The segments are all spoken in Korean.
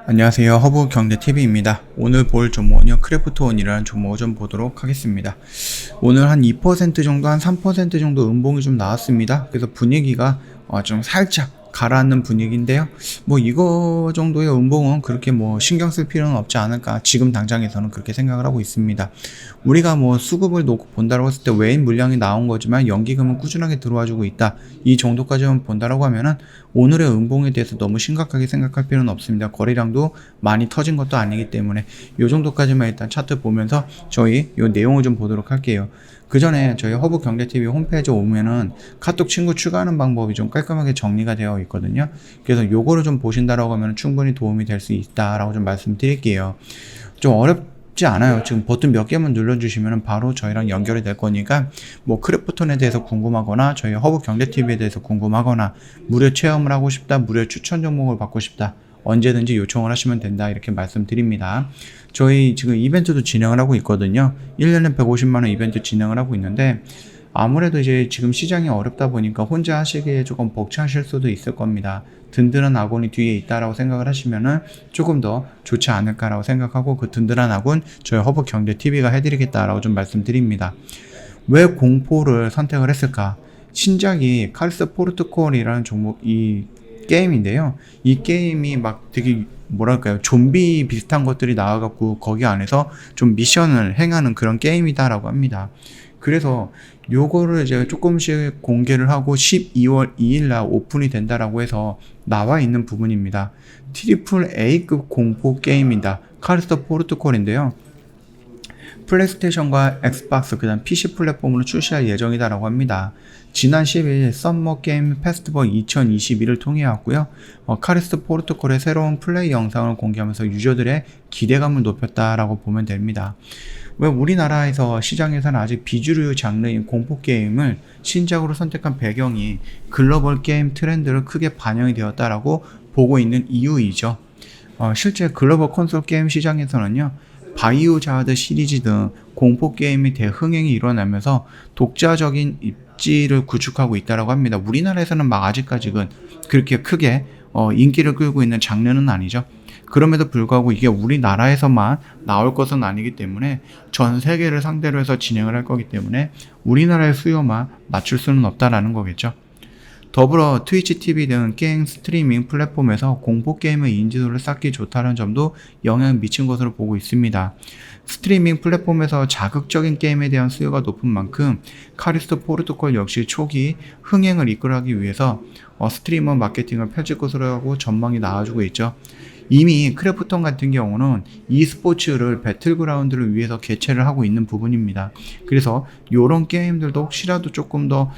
안녕하세요, 허브경제TV입니다. 오늘 볼 종목은요, 크래프톤이라는 종목을 좀 보도록 하겠습니다. 오늘 한 2% 정도, 한 3% 정도 음봉이 좀 나왔습니다. 그래서 분위기가 좀 살짝 가라앉는 분위기인데요. 뭐 이거 정도의 음봉은 그렇게 뭐 신경 쓸 필요는 없지 않을까, 지금 당장에서는 그렇게 생각을 하고 있습니다. 우리가 뭐 수급을 놓고 본다라고 했을 때 외인 물량이 나온 거지만 연기금은 꾸준하게 들어와주고 있다, 이 정도까지만 본다라고 하면은 오늘의 음봉에 대해서 너무 심각하게 생각할 필요는 없습니다. 거래량도 많이 터진 것도 아니기 때문에 이 정도까지만 일단 차트 보면서 저희 이 내용을 좀 보도록 할게요. 그 전에 저희 허브경제TV 홈페이지에 오면은 카톡 친구 추가하는 방법이 좀 깔끔하게 정리가 되어 있거든요. 그래서 요거를 좀 보신다라고 하면 충분히 도움이 될 수 있다라고 좀 말씀드릴게요. 좀 어렵지 않아요. 지금 버튼 몇 개만 눌러주시면 바로 저희랑 연결이 될 거니까, 뭐 크래프톤에 대해서 궁금하거나 저희 허브경제TV에 대해서 궁금하거나 무료 체험을 하고 싶다, 무료 추천 종목을 받고 싶다, 언제든지 요청을 하시면 된다, 이렇게 말씀드립니다. 저희 지금 이벤트도 진행을 하고 있거든요. 1년에 150만원 이벤트 진행을 하고 있는데, 아무래도 이제 지금 시장이 어렵다 보니까 혼자 하시기에 조금 벅차실 수도 있을 겁니다. 든든한 아군이 뒤에 있다라고 생각을 하시면은 조금 더 좋지 않을까라고 생각하고, 그 든든한 아군 저희 허브경제TV가 해드리겠다라고 좀 말씀드립니다. 왜 공포를 선택을 했을까? 신작이 카리스 포르투콜이라는 종목, 이 게임인데요. 이 게임이 막 되게 뭐랄까요, 좀비 비슷한 것들이 나와갖고 거기 안에서 좀 미션을 행하는 그런 게임이다라고 합니다. 그래서 요거를 이제 조금씩 공개를 하고 12월 2일날 오픈이 된다라고 해서 나와 있는 부분입니다. 트리플 A급 공포 게임이다, 카리스 포르투콜인데요. 플레이스테이션과 엑스박스, 그 다음 PC 플랫폼으로 출시할 예정이다라고 합니다. 지난 10일 썸머 게임 페스티벌 2022를 통해 왔고요. 카리스 포르투콜의 새로운 플레이 영상을 공개하면서 유저들의 기대감을 높였다라고 보면 됩니다. 왜 우리나라에서 시장에서는 아직 비주류 장르인 공포게임을 신작으로 선택한 배경이 글로벌 게임 트렌드를 크게 반영이 되었다라고 보고 있는 이유이죠. 실제 글로벌 콘솔 게임 시장에서는요, 바이오자드 시리즈 등 공포게임이 대흥행이 일어나면서 독자적인 입지를 구축하고 있다고 합니다. 우리나라에서는 막 아직까지는 그렇게 크게 인기를 끌고 있는 장르는 아니죠. 그럼에도 불구하고 이게 우리나라에서만 나올 것은 아니기 때문에 전 세계를 상대로 해서 진행을 할 거기 때문에 우리나라의 수요만 맞출 수는 없다라는 거겠죠. 더불어 트위치 TV 등 게임 스트리밍 플랫폼에서 공포게임의 인지도를 쌓기 좋다는 점도 영향을 미친 것으로 보고 있습니다. 스트리밍 플랫폼에서 자극적인 게임에 대한 수요가 높은 만큼 카리스 포르투콜 역시 초기 흥행을 이끌어가기 위해서 스트리머 마케팅을 펼칠 것으로 하고 전망이 나와주고 있죠. 이미 크래프톤 같은 경우는 e스포츠를 배틀그라운드를 위해서 개최를 하고 있는 부분입니다. 그래서 이런 게임들도 혹시라도 조금 더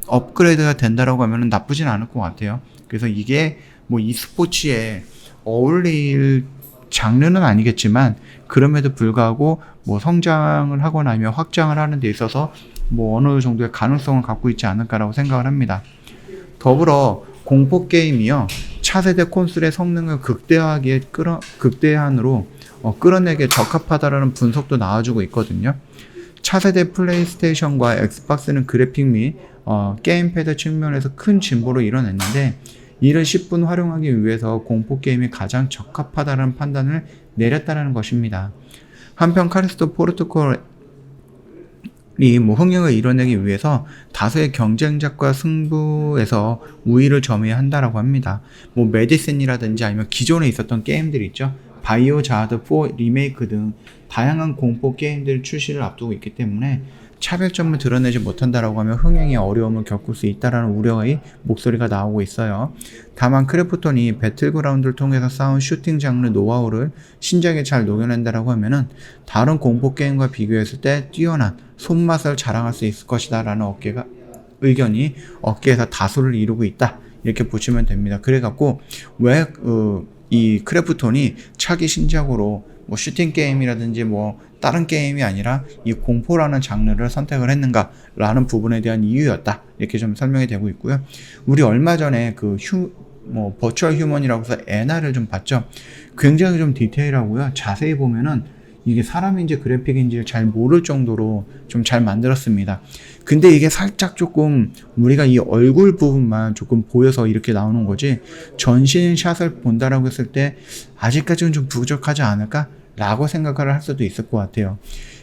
업그레이드가 된다라고 하면 나쁘진 않을 것 같아요. 그래서 이게 뭐 e스포츠에 어울릴 장르는 아니겠지만, 그럼에도 불구하고 뭐 성장을 하거나 아니면 확장을 하는 데 있어서 뭐 어느 정도의 가능성을 갖고 있지 않을까라고 생각을 합니다. 더불어 공포 게임이요, 차세대 콘솔의 성능을 극대한으로 끌어내게 적합하다라는 분석도 나와주고 있거든요. 차세대 플레이스테이션과 엑스박스는 그래픽 및 게임패드 측면에서 큰 진보를 이뤄냈는데, 이를 10분 활용하기 위해서 공포게임이 가장 적합하다는 판단을 내렸다는 것입니다. 한편 카리스 포르투콜이 흥행을 이뤄내기 위해서 다수의 경쟁작과 승부에서 우위를 점해야 한다라고 합니다. 메디슨이라든지 아니면 기존에 있었던 게임들이 있죠. 바이오자드 4 리메이크 등 다양한 공포 게임들 출시를 앞두고 있기 때문에 차별점을 드러내지 못한다라고 하면 흥행에 어려움을 겪을 수 있다라는 우려의 목소리가 나오고 있어요. 다만 크래프톤이 배틀그라운드를 통해서 쌓은 슈팅 장르 노하우를 신작에 잘 녹여낸다라고 하면은 다른 공포 게임과 비교했을 때 뛰어난 손맛을 자랑할 수 있을 것이다라는 의견이 업계에서 다수를 이루고 있다, 이렇게 보시면 됩니다. 그래갖고 왜 이 크래프톤이 차기 신작으로 슈팅 게임이라든지 다른 게임이 아니라 이 공포라는 장르를 선택을 했는가라는 부분에 대한 이유였다, 이렇게 좀 설명이 되고 있고요. 우리 얼마 전에 버추얼 휴먼이라고 해서 엔화를 좀 봤죠. 굉장히 좀 디테일하고요. 자세히 보면은 이게 사람인지 그래픽인지 잘 모를 정도로 좀 잘 만들었습니다. 근데 이게 살짝 조금 우리가 이 얼굴 부분만 조금 보여서 이렇게 나오는 거지, 전신 샷을 본다라고 했을 때 아직까지는 좀 부족하지 않을까? 라고 생각을 할 수도 있을 것 같아요.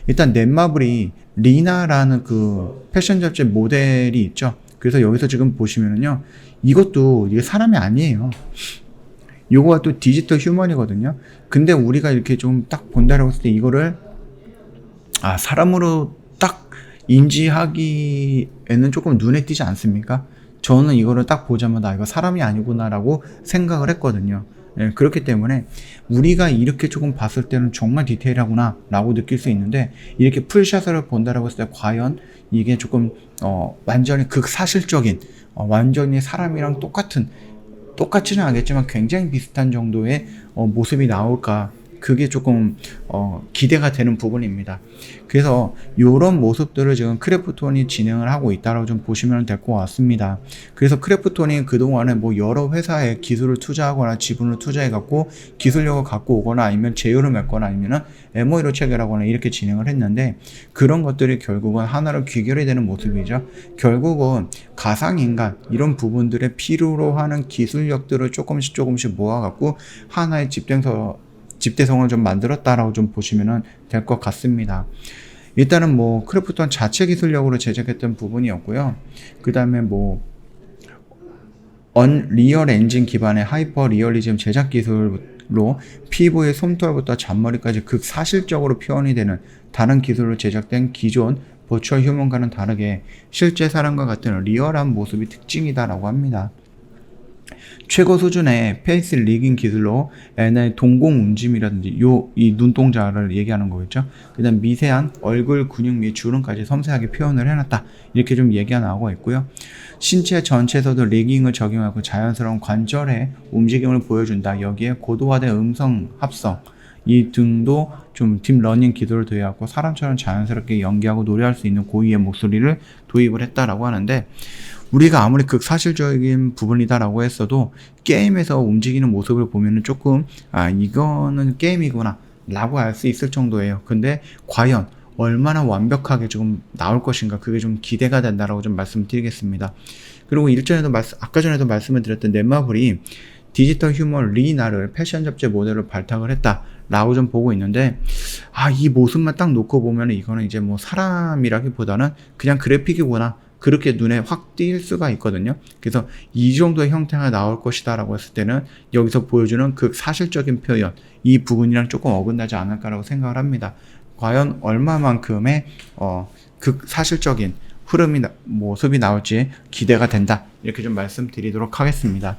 일단 넷마블이 리나라는 그 패션 잡지 모델이 있죠. 그래서 여기서 지금 보시면은요, 이것도 이게 사람이 아니에요. 요거가 또 디지털 휴먼이거든요. 근데 우리가 이렇게 좀 딱 본다라고 했을 때 이거를 사람으로 딱 인지하기에는 조금 눈에 띄지 않습니까? 저는 이거를 딱 보자마자 이거 사람이 아니구나라고 생각을 했거든요. 예, 그렇기 때문에 우리가 이렇게 조금 봤을 때는 정말 디테일하구나 라고 느낄 수 있는데, 이렇게 풀샷을 본다라고 했을 때 과연 이게 조금 완전히 극사실적인 완전히 사람이랑 똑같지는 않겠지만 굉장히 비슷한 정도의 모습이 나올까, 그게 조금 기대가 되는 부분입니다. 그래서 이런 모습들을 지금 크래프톤이 진행을 하고 있다라고 좀 보시면 될 것 같습니다. 그래서 크래프톤이 그동안에 뭐 여러 회사에 기술을 투자하거나 지분을 투자해 갖고 기술력을 갖고 오거나 아니면 제휴를 맺거나 아니면 MOU를 체결하거나 이렇게 진행을 했는데, 그런 것들이 결국은 하나로 귀결이 되는 모습이죠. 결국은 가상인간 이런 부분들의 필요로 하는 기술력들을 조금씩 모아갖고 하나의 집대성을 좀 만들었다라고 좀 보시면 될 것 같습니다. 일단은 뭐 크래프톤 자체 기술력으로 제작했던 부분이었고요. 그 다음에 뭐 언리얼 엔진 기반의 하이퍼 리얼리즘 제작 기술로 피부의 솜털부터 잔머리까지 극사실적으로 표현이 되는 다른 기술로 제작된 기존 버추얼 휴먼과는 다르게 실제 사람과 같은 리얼한 모습이 특징이다라고 합니다. 최고 수준의 페이스 리깅 기술로 애나의 동공 움직임이라든지 이 눈동자를 얘기하는 거겠죠. 그 다음 미세한 얼굴 근육 및 주름까지 섬세하게 표현을 해놨다, 이렇게 좀 얘기가 나오고 있고요. 신체 전체에서도 리깅을 적용하고 자연스러운 관절의 움직임을 보여준다. 여기에 고도화된 음성 합성 이 등도 좀 딥러닝 기술을 도입하고 사람처럼 자연스럽게 연기하고 노래할 수 있는 고유의 목소리를 도입을 했다라고 하는데, 우리가 아무리 극사실적인 부분이다라고 했어도 게임에서 움직이는 모습을 보면은 조금 이거는 게임이구나 라고 알 수 있을 정도예요. 근데 과연 얼마나 완벽하게 조금 나올 것인가, 그게 좀 기대가 된다라고 좀 말씀드리겠습니다. 그리고 아까 전에도 말씀을 드렸던 넷마블이 디지털 휴먼 리나를 패션 잡지 모델로 발탁을 했다라고 좀 보고 있는데, 이 모습만 딱 놓고 보면 이거는 이제 뭐 사람이라기보다는 그냥 그래픽이구나, 그렇게 눈에 확 띌 수가 있거든요. 그래서 이 정도의 형태가 나올 것이다 라고 했을 때는 여기서 보여주는 극사실적인 표현, 이 부분이랑 조금 어긋나지 않을까라고 생각을 합니다. 과연 얼마만큼의 극사실적인 모습이 나올지 기대가 된다, 이렇게 좀 말씀드리도록 하겠습니다.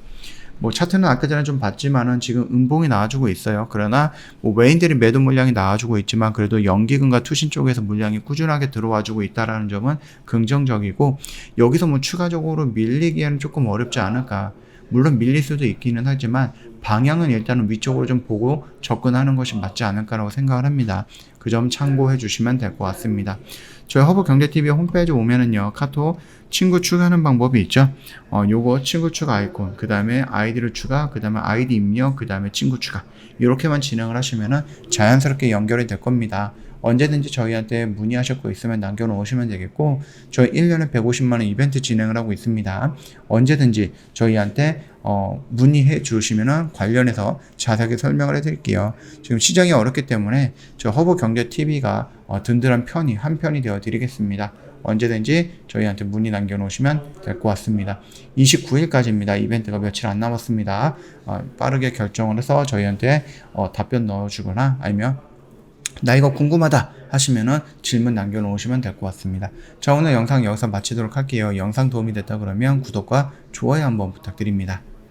뭐 차트는 아까 전에 좀 봤지만은 지금 음봉이 나와주고 있어요. 그러나 뭐 외인들이 매도 물량이 나와주고 있지만 그래도 연기금과 투신 쪽에서 물량이 꾸준하게 들어와주고 있다라는 점은 긍정적이고, 여기서 뭐 추가적으로 밀리기에는 조금 어렵지 않을까. 물론 밀릴 수도 있기는 하지만 방향은 일단은 위쪽으로 좀 보고 접근하는 것이 맞지 않을까라고 생각을 합니다. 그 점 참고해 주시면 될 것 같습니다. 저희 허브경제TV 홈페이지 오면은요, 카톡 친구 추가하는 방법이 있죠. 요거 친구 추가 아이콘, 그 다음에 아이디를 추가, 그 다음에 아이디 입력, 그 다음에 친구 추가, 이렇게만 진행을 하시면은 자연스럽게 연결이 될 겁니다. 언제든지 저희한테 문의하실 거 있으면 남겨놓으시면 되겠고, 저희 1년에 150만원 이벤트 진행을 하고 있습니다. 언제든지 저희한테 문의해 주시면 관련해서 자세하게 설명을 해드릴게요. 지금 시장이 어렵기 때문에 저 허브경제TV가 든든한 한 편이 되어 드리겠습니다. 언제든지 저희한테 문의 남겨놓으시면 될 것 같습니다. 29일까지입니다. 이벤트가 며칠 안 남았습니다. 빠르게 결정을 해서 저희한테 답변 넣어주거나 아니면 나 이거 궁금하다 하시면은 질문 남겨놓으시면 될 것 같습니다. 자, 오늘 영상 여기서 마치도록 할게요. 영상 도움이 됐다 그러면 구독과 좋아요 한번 부탁드립니다.